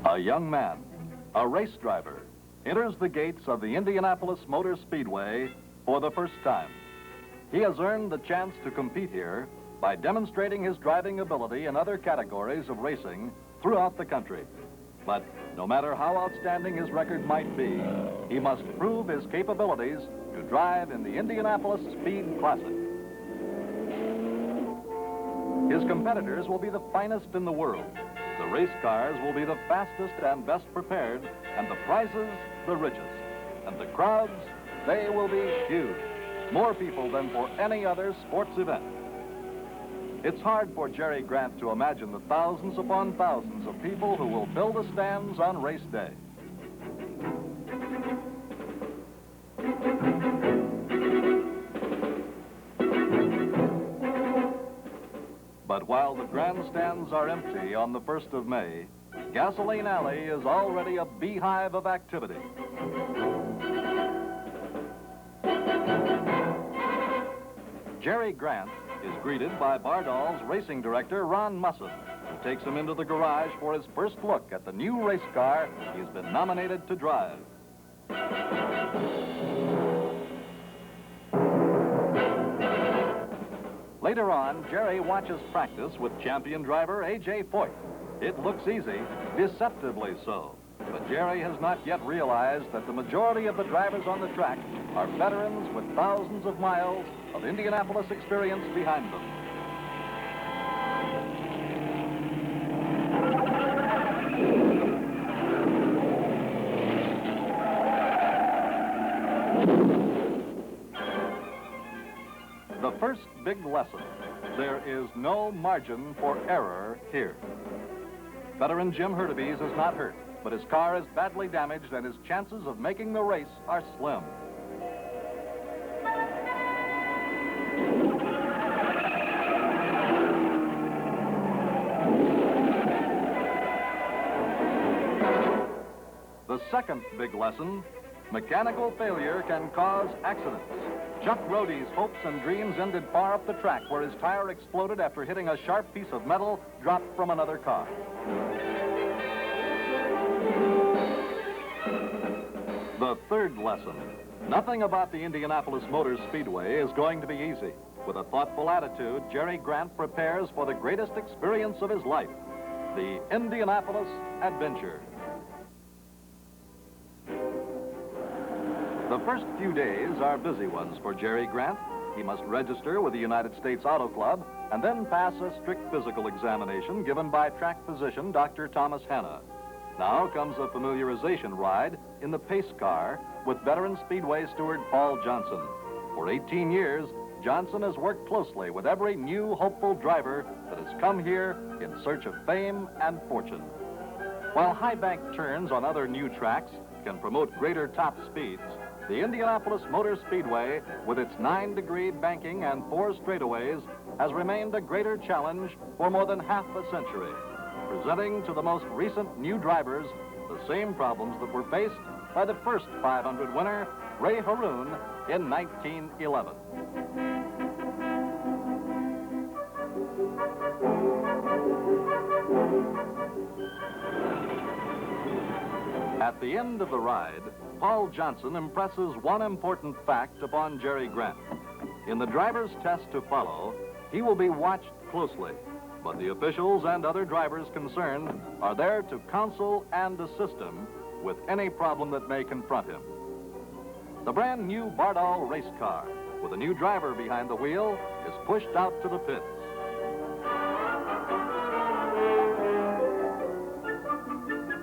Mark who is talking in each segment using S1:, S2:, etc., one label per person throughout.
S1: A young man, a race driver, enters the gates of the Indianapolis Motor Speedway for the first time. He has earned the chance to compete here by demonstrating his driving ability in other categories of racing throughout the country. But no matter how outstanding his record might be, he must prove his capabilities to drive in the Indianapolis Speed Classic. His competitors will be the finest in the world. The race cars will be the fastest and best prepared, and the prizes the richest. And the crowds, they will be huge. More people than for any other sports event. It's hard for Jerry Grant to imagine the thousands upon thousands of people who will fill the stands on race day. But while the grandstands are empty on the 1st of May, Gasoline Alley is already a beehive of activity. Jerry Grant is greeted by Bardol's racing director, Ron Musson, who takes him into the garage for his first look at the new race car he's been nominated to drive. Later on, Jerry watches practice with champion driver A.J. Foyt. It looks easy, deceptively so. But Jerry has not yet realized that the majority of the drivers on the track are veterans with thousands of miles of Indianapolis experience behind them. The first big lesson: there is no margin for error here. Veteran Jim Hurtubise is not hurt, but his car is badly damaged and his chances of making the race are slim. The second big lesson: mechanical failure can cause accidents. Chuck Rode's hopes and dreams ended far up the track, where his tire exploded after hitting a sharp piece of metal dropped from another car. The third lesson: nothing about the Indianapolis Motor Speedway is going to be easy. With a thoughtful attitude, Jerry Grant prepares for the greatest experience of his life, the Indianapolis Adventure. The first few days are busy ones for Jerry Grant. He must register with the United States Auto Club and then pass a strict physical examination given by track physician Dr. Thomas Hanna. Now comes a familiarization ride in the pace car with veteran Speedway steward Paul Johnson. For 18 years, Johnson has worked closely with every new hopeful driver that has come here in search of fame and fortune. While high bank turns on other new tracks can promote greater top speeds, the Indianapolis Motor Speedway, with its 9-degree banking and 4 straightaways, has remained a greater challenge for more than half a century, presenting to the most recent new drivers the same problems that were faced by the first 500 winner, Ray Haroon, in 1911. At the end of the ride, Paul Johnson impresses one important fact upon Jerry Grant. In the driver's test to follow, he will be watched closely, but the officials and other drivers concerned are there to counsel and assist him with any problem that may confront him. The brand new Bardol race car, with a new driver behind the wheel, is pushed out to the pits.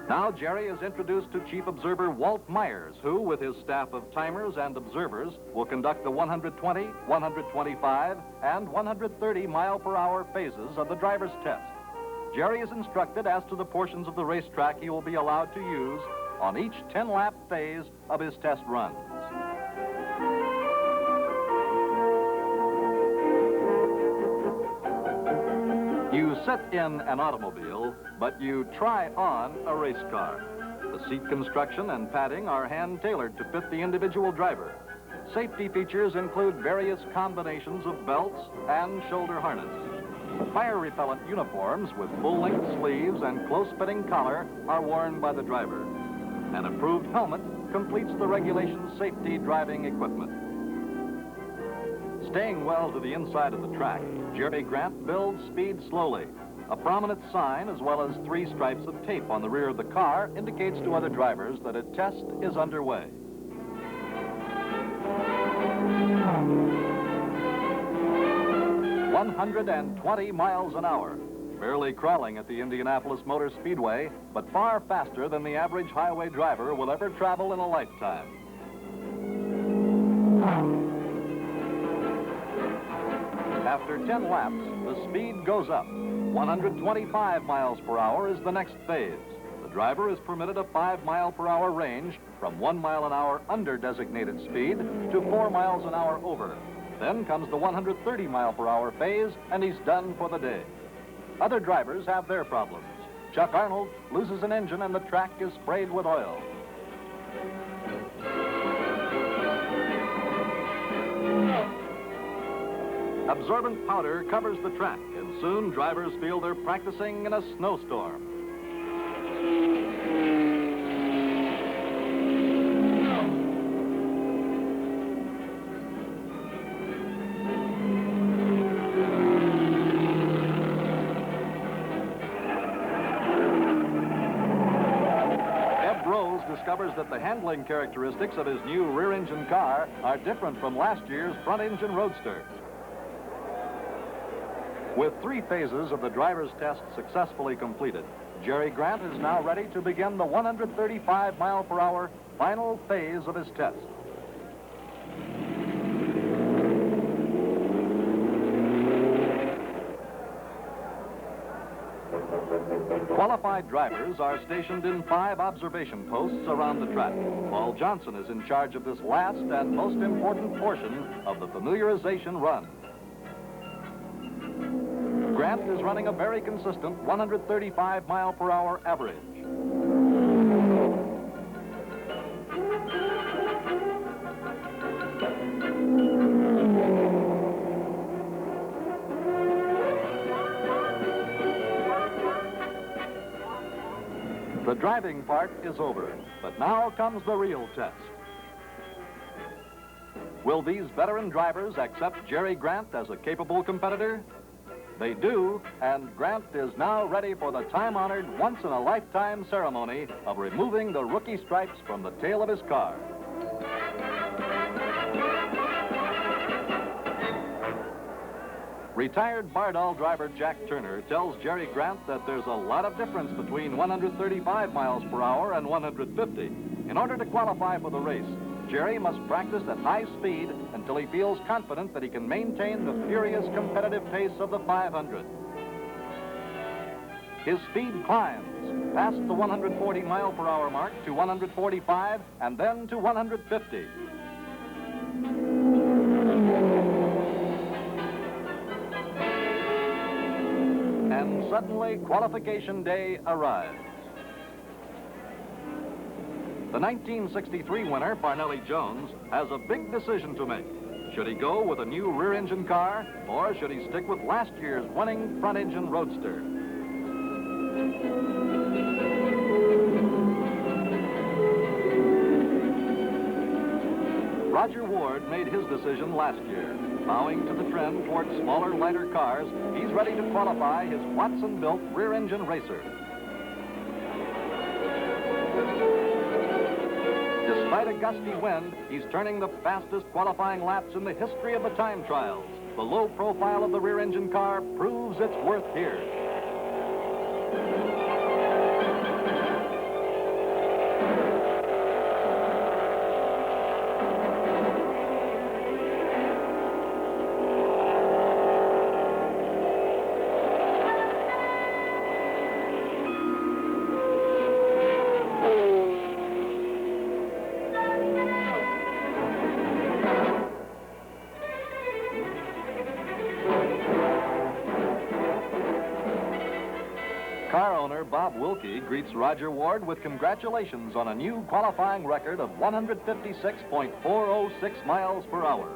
S1: Now Jerry is introduced to Chief Observer Walt Myers, who, with his staff of timers and observers, will conduct the 120, 125, and 130 mile-per-hour phases of the driver's test. Jerry is instructed as to the portions of the racetrack he will be allowed to use on each 10-lap phase of his test runs. You sit in an automobile, but you try on a race car. The seat construction and padding are hand-tailored to fit the individual driver. Safety features include various combinations of belts and shoulder harness. Fire-repellent uniforms with full-length sleeves and close-fitting collar are worn by the driver. An approved helmet completes the regulation safety driving equipment. Staying well to the inside of the track, Jerry Grant builds speed slowly. A prominent sign, as well as 3 stripes of tape on the rear of the car, indicates to other drivers that a test is underway. "120 miles an hour, barely crawling at the Indianapolis Motor Speedway, but far faster than the average highway driver will ever travel in a lifetime." After 10 laps, the speed goes up. 125 miles per hour is the next phase. The driver is permitted a 5-mile-per-hour range from 1 mile an hour under designated speed to 4 miles an hour over. Then comes the 130-mile-per-hour phase, and he's done for the day. Other drivers have their problems. Chuck Arnold loses an engine and the track is sprayed with oil. Absorbent powder covers the track, and soon drivers feel they're practicing in a snowstorm. Discovers that the handling characteristics of his new rear-engine car are different from last year's front-engine roadster. With 3 phases of the driver's test successfully completed, Jerry Grant is now ready to begin the 135-mile-per-hour final phase of his test. Qualified drivers are stationed in 5 observation posts around the track. Paul Johnson is in charge of this last and most important portion of the familiarization run. Grant is running a very consistent 135-mile-per-hour average. The driving part is over, but now comes the real test. Will these veteran drivers accept Jerry Grant as a capable competitor? They do, and Grant is now ready for the time-honored, once-in-a-lifetime ceremony of removing the rookie stripes from the tail of his car. Retired Bardol driver Jack Turner tells Jerry Grant that there's a lot of difference between 135 miles per hour and 150. In order to qualify for the race, Jerry must practice at high speed until he feels confident that he can maintain the furious competitive pace of the 500. His speed climbs past the 140-mile-per-hour mark to 145 and then to 150. And suddenly, qualification day arrives. The 1963 winner, Parnelli Jones, has a big decision to make. Should he go with a new rear-engine car, or should he stick with last year's winning front-engine roadster? Roger Ward made his decision last year. Bowing to the trend toward smaller, lighter cars, he's ready to qualify his Watson-built rear-engine racer. Despite a gusty wind, he's turning the fastest qualifying laps in the history of the time trials. The low profile of the rear-engine car proves its worth here. Car owner Bob Wilkie greets Roger Ward with congratulations on a new qualifying record of 156.406 miles per hour.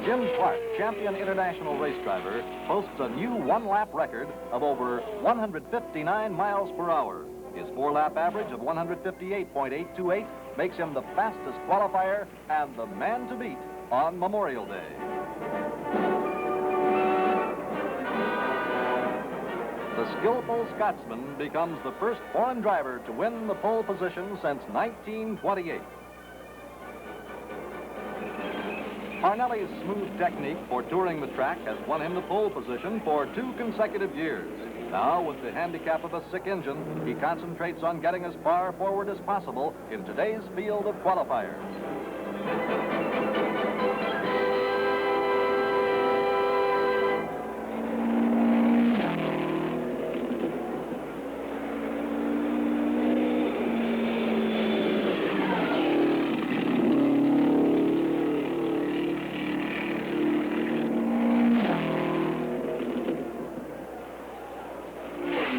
S1: Jim Clark, champion international race driver, posts a new one-lap record of over 159 miles per hour. His four-lap average of 158.828 makes him the fastest qualifier and the man to beat on Memorial Day. The skillful Scotsman becomes the first foreign driver to win the pole position since 1928. Parnelli's smooth technique for touring the track has won him the pole position for 2 consecutive years. Now, with the handicap of a sick engine, he concentrates on getting as far forward as possible in today's field of qualifiers.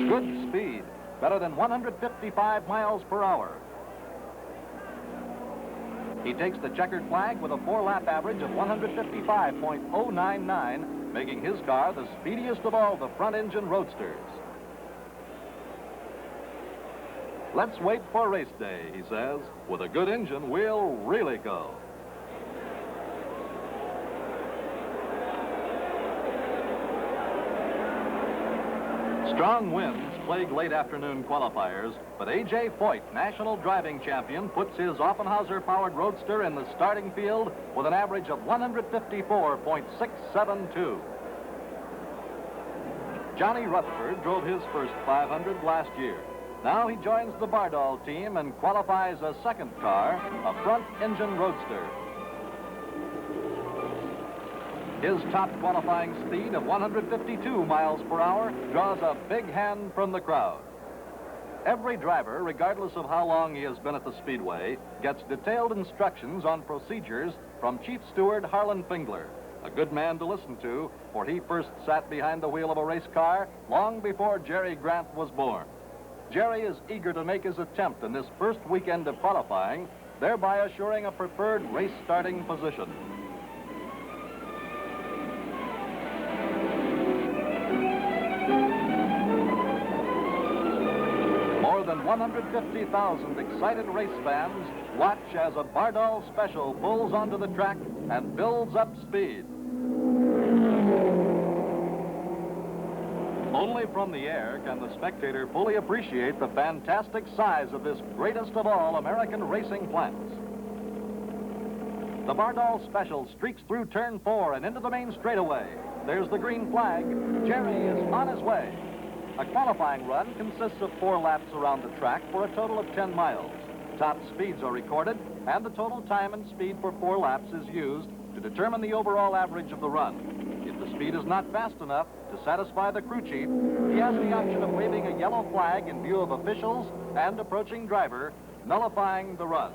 S1: Good speed, better than 155 miles per hour. He takes the checkered flag with a four-lap average of 155.099, making his car the speediest of all the front-engine roadsters. Let's wait for race day, he says. With a good engine, we'll really go. Strong winds plague late afternoon qualifiers, but A.J. Foyt, national driving champion, puts his Offenhauser-powered roadster in the starting field with an average of 154.672. Johnny Rutherford drove his first 500 last year. Now he joins the Bardol team and qualifies a second car, a front-engine roadster. His top qualifying speed of 152 miles per hour draws a big hand from the crowd. Every driver, regardless of how long he has been at the Speedway, gets detailed instructions on procedures from Chief Steward Harlan Fingler, a good man to listen to, for he first sat behind the wheel of a race car long before Jerry Grant was born. Jerry is eager to make his attempt in this first weekend of qualifying, thereby assuring a preferred race starting position. More than 150,000 excited race fans watch as a Bardol Special pulls onto the track and builds up speed. Only from the air can the spectator fully appreciate the fantastic size of this greatest of all American racing plants. The Bardol Special streaks through turn 4 and into the main straightaway. There's the green flag. Jerry is on his way. A qualifying run consists of 4 laps around the track for a total of 10 miles. Top speeds are recorded, and the total time and speed for 4 laps is used to determine the overall average of the run. If the speed is not fast enough to satisfy the crew chief, he has the option of waving a yellow flag in view of officials and approaching driver, nullifying the run.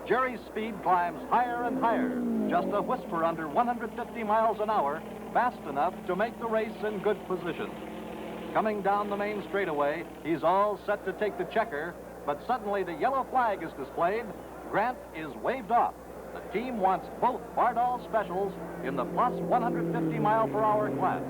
S1: Jerry's speed climbs higher and higher, just a whisper under 150 miles an hour, fast enough to make the race in good position. Coming down the main straightaway, he's all set to take the checker, but suddenly the yellow flag is displayed. Grant is waved off. The team wants both Bardol Specials in the plus 150 mile per hour class.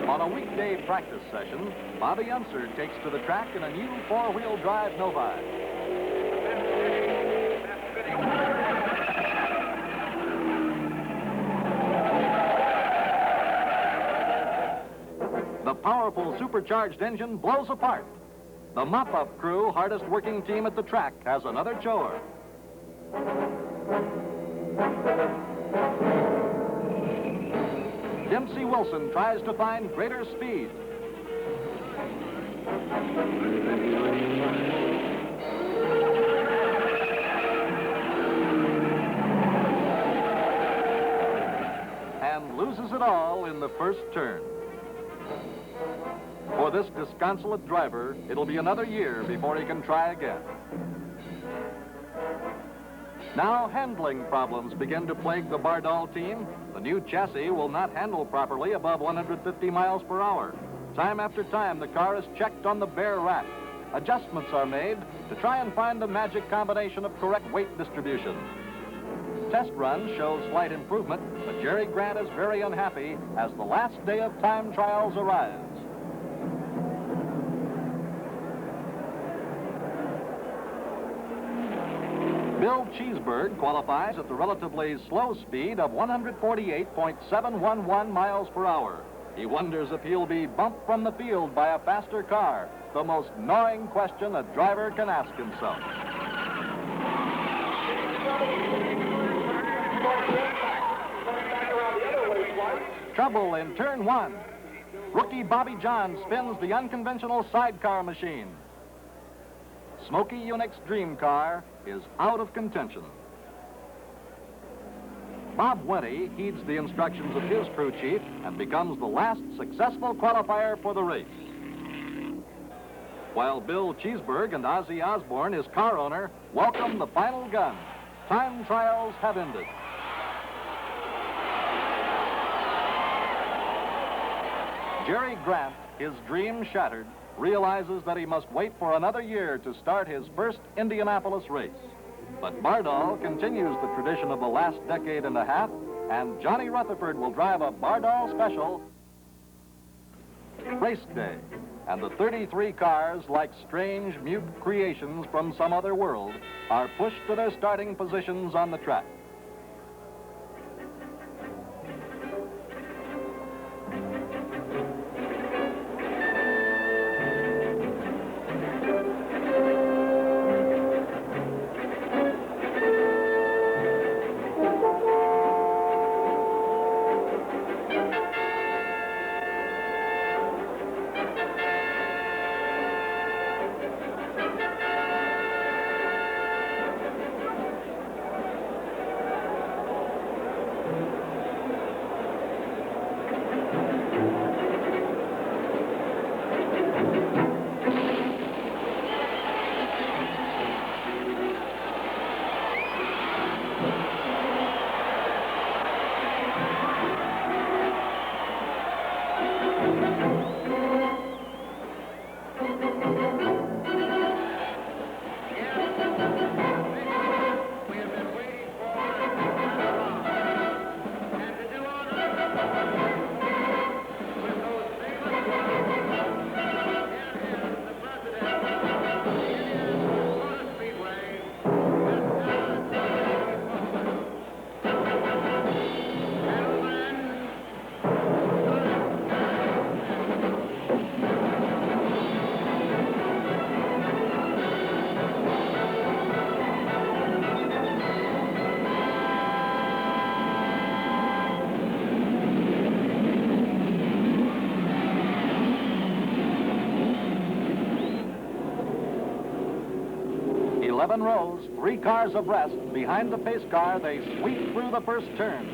S1: On a weekday practice session, Bobby Unser takes to the track in a new 4-wheel drive Novi. The powerful supercharged engine blows apart. The mop-up crew, hardest working team at the track, has another chore. Dempsey Wilson tries to find greater speed. And loses it all in the first turn. For this disconsolate driver, it'll be another year before he can try again. Now handling problems begin to plague the Bardol team. The new chassis will not handle properly above 150 miles per hour. Time after time, the car is checked on the bare rack. adjustments are made to try and find a magic combination of correct weight distribution. Test runs show slight improvement, but Jerry Grant is very unhappy as the last day of time trials arrives. Bill Cheeseburg qualifies at the relatively slow speed of 148.711 miles per hour. He wonders if he'll be bumped from the field by a faster car, the most gnawing question a driver can ask himself. Trouble in turn one. Rookie Bobby John spins the unconventional sidecar machine. Smokey Yunick's dream car is out of contention. Bob Wenty heeds the instructions of his crew chief and becomes the last successful qualifier for the race. While Bill Cheeseburg and Ozzy Osbourne, his car owner, welcome the final gun. Time trials have ended. Jerry Grant, his dream shattered, realizes that he must wait for another year to start his first Indianapolis race. But Bardol continues the tradition of the last decade and a half, and Johnny Rutherford will drive a Bardol special race day. And the 33 cars, like strange, mute creations from some other world, are pushed to their starting positions on the track. Seven rows, 3 cars abreast. Behind the pace car, they sweep through the first turn.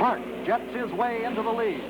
S1: Hart jets his way into the lead.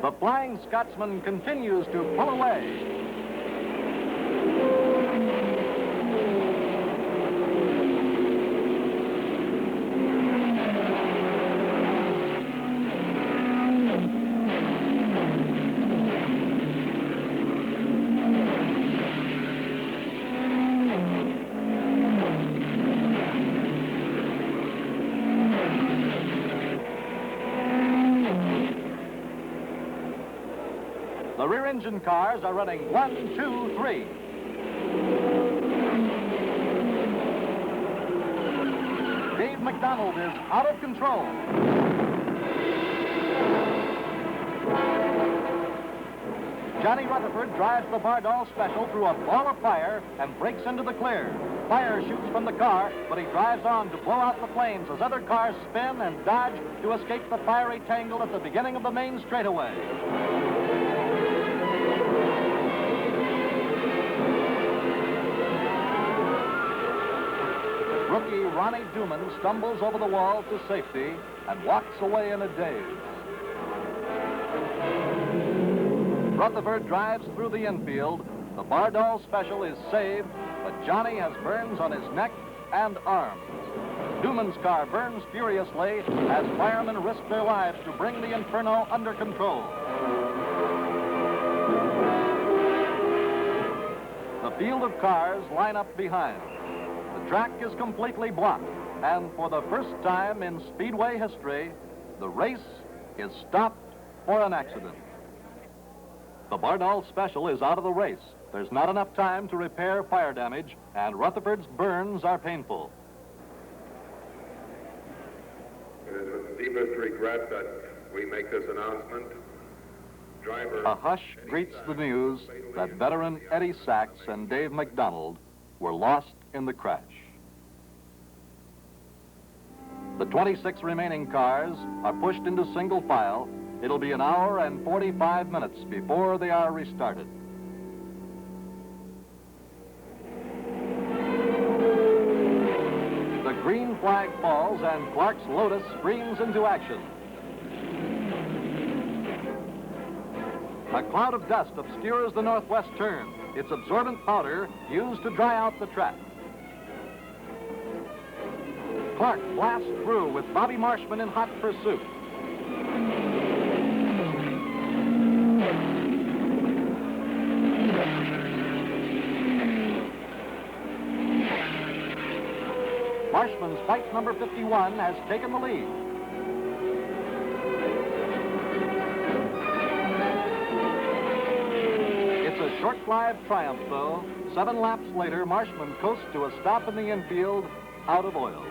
S1: The Flying Scotsman continues to pull away. The rear engine cars are running 1, 2, 3. Dave McDonald is out of control. Johnny Rutherford drives the Bardol Special through a ball of fire and breaks into the clear. Fire shoots from the car, but he drives on to blow out the flames as other cars spin and dodge to escape the fiery tangle at the beginning of the main straightaway. Rookie Ronnie Duman stumbles over the wall to safety and walks away in a daze. Rutherford drives through the infield. The Bardol Special is saved, but Johnny has burns on his neck and arms. Duman's car burns furiously as firemen risk their lives to bring the inferno under control. The field of cars line up behind. The track is completely blocked, and for the first time in Speedway history, the race is stopped for an accident. The Bardol Special is out of the race. There's not enough time to repair fire damage, and Rutherford's burns are painful.
S2: It is with deepest regret that we make this announcement. Driver...
S1: A hush greets the news that veteran Eddie Sachs and Dave McDonald were lost in the crash. The 26 remaining cars are pushed into single file. It'll be an hour and 45 minutes before they are restarted. The green flag falls and Clark's Lotus springs into action. A cloud of dust obscures the northwest turn. It's absorbent powder used to dry out the track. Clark blasts through with Bobby Marshman in hot pursuit. Marshman's fight number 51 has taken the lead. It's a short-lived triumph, though. 7 laps later, Marshman coasts to a stop in the infield, out of oil.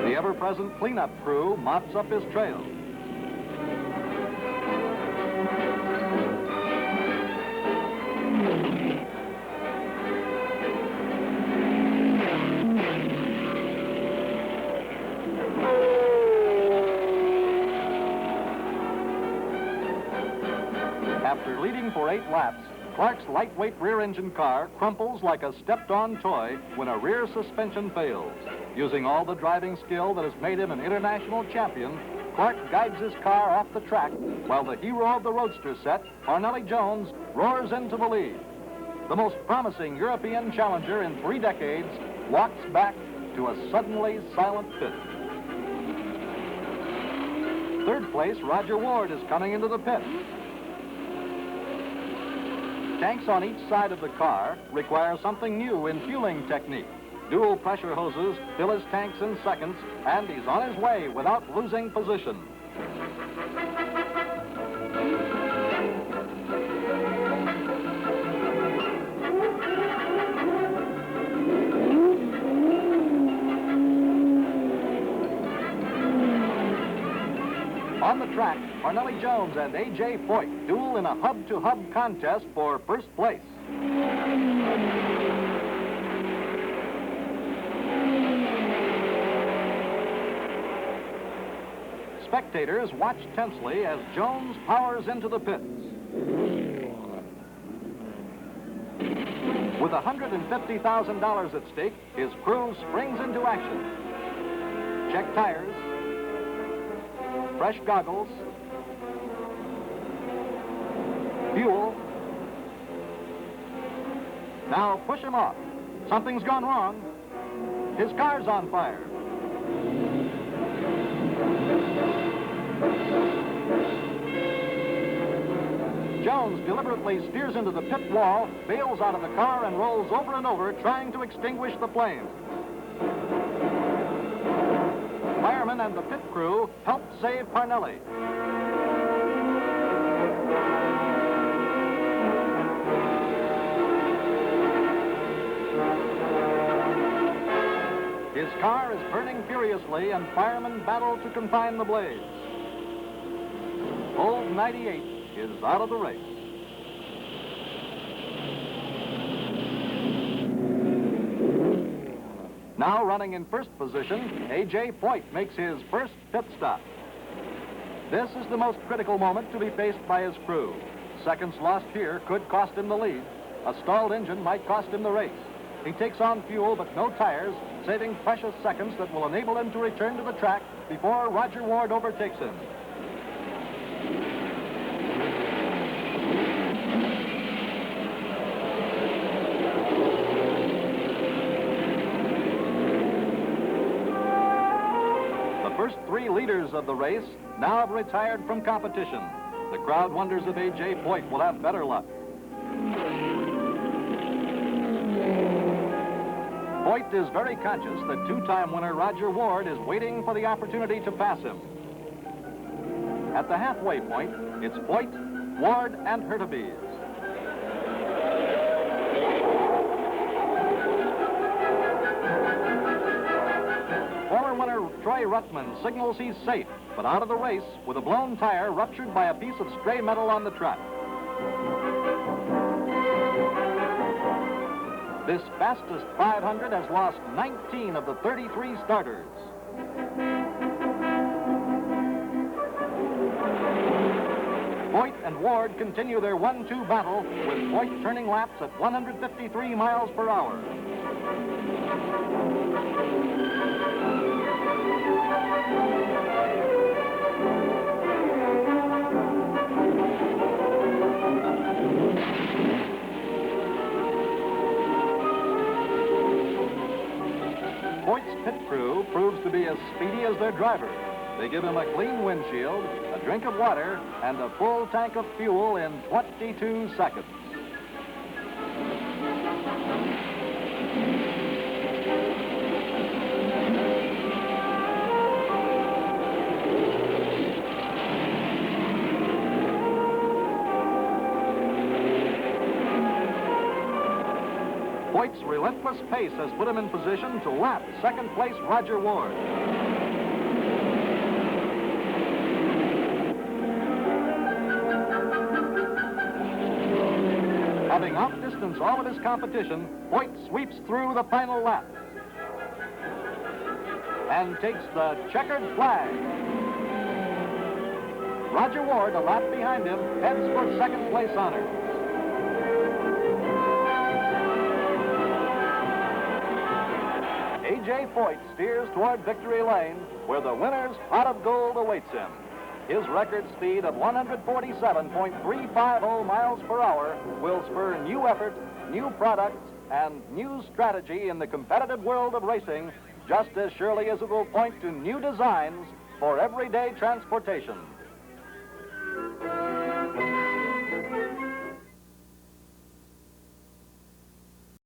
S1: The ever-present cleanup crew mops up his trail. After leading for 8 laps, Clark's lightweight rear-engine car crumples like a stepped-on toy when a rear suspension fails. Using all the driving skill that has made him an international champion, Clark guides his car off the track while the hero of the roadster set, Parnelli Jones, roars into the lead. The most promising European challenger in 3 decades walks back to a suddenly silent pit. Third place, Roger Ward, is coming into the pit. Tanks on each side of the car require something new in fueling technique. Dual pressure hoses fill his tanks in seconds, and he's on his way without losing position. On the track, Parnelli Jones and A.J. Foyt duel in a hub-to-hub contest for first place. Spectators watch tensely as Jones powers into the pits. With $150,000 at stake, his crew springs into action. Check tires, fresh goggles, fuel. Now push him off. Something's gone wrong. His car's on fire. Jones deliberately steers into the pit wall, bails out of the car, and rolls over and over, trying to extinguish the flames. Firemen and the pit crew help save Parnelli. His car is burning furiously, and firemen battle to confine the blaze. Old 98 is out of the race. Now running in first position, A.J. Foyt makes his first pit stop. This is the most critical moment to be faced by his crew. Seconds lost here could cost him the lead. A stalled engine might cost him the race. He takes on fuel but no tires, saving precious seconds that will enable him to return to the track before Roger Ward overtakes him. The first three leaders of the race now have retired from competition. The crowd wonders if A.J. Foyt will have better luck. Foyt is very conscious that two-time winner Roger Ward is waiting for the opportunity to pass him. At the halfway point, it's Foyt, Ward, and Hurtubise. Former winner Troy Ruttman signals he's safe, but out of the race with a blown tire ruptured by a piece of stray metal on the track. This fastest 500 has lost 19 of the 33 starters. Foyt and Ward continue their 1-2 battle, with Foyt turning laps at 153 miles per hour. Foyt's pit crew proves to be as speedy as their driver. They give him a clean windshield, a drink of water, and a full tank of fuel in 22 seconds. Foyt's relentless pace has put him in position to lap second-place Roger Ward. Having outdistanced all of his competition, Foyt sweeps through the final lap and takes the checkered flag. Roger Ward, a lap behind him, heads for second-place honors. A.J. Foyt steers toward victory lane, where the winner's pot of gold awaits him. His record speed of 147.350 miles per hour will spur new effort, new products, and new strategy in the competitive world of racing, just as surely as it will point to new designs for everyday transportation.